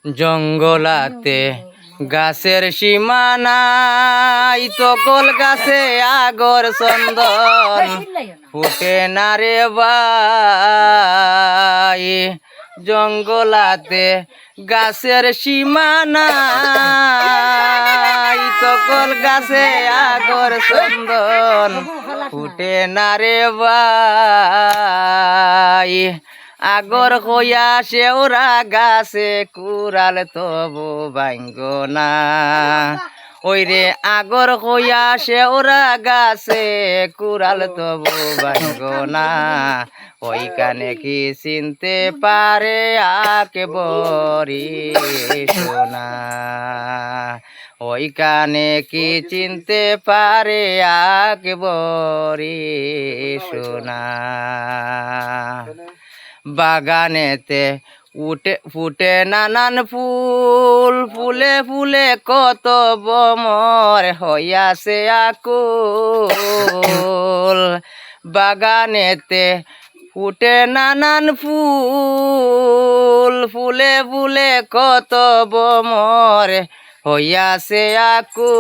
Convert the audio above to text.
জঙ্গলাতে গাছের সীমানাই তকল গাছে আগর চন্দন ফুটে না রে ভাই। জঙ্গলাতে গাছের সীমানাই তকল গাছে আগর চন্দন ফুটে না রে ভাই। আগর হইয়া শেওরা গাছে কুড়াল তবু ভাঙ্গ না। ওই রে আগর হইয়া শেওরা গাছে কুড়াল তবু ভাঙ্গ না। ওই কানে কি চিনতে পারে আকে বরি সোনা। ওই কানে কি চিনতে পারে আকে বরি সোনা। বাগানেতে ফুটে নানান ফুল, ফুলে ফুলে কত বমর হইয়াছে আকুল। বাগানেতে ফুটে নানান ফুল, ফুলে ফুলে কত বমর হইয়াছে আকুল।